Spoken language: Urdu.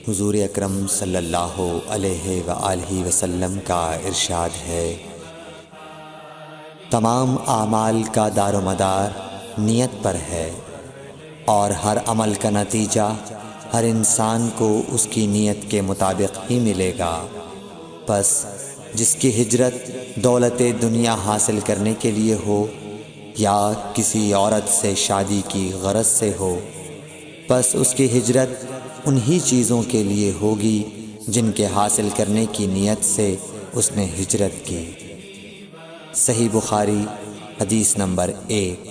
حضور اکرم صلی اللہ علیہ وآلہ وسلم کا ارشاد ہے، تمام اعمال کا دار و مدار نیت پر ہے، اور ہر عمل کا نتیجہ ہر انسان کو اس کی نیت کے مطابق ہی ملے گا۔ پس جس کی ہجرت دولت دنیا حاصل کرنے کے لیے ہو یا کسی عورت سے شادی کی غرض سے ہو، پس اس کی ہجرت انہی چیزوں کے لیے ہوگی جن کے حاصل کرنے کی نیت سے اس نے ہجرت کی۔ صحیح بخاری حدیث نمبر 1۔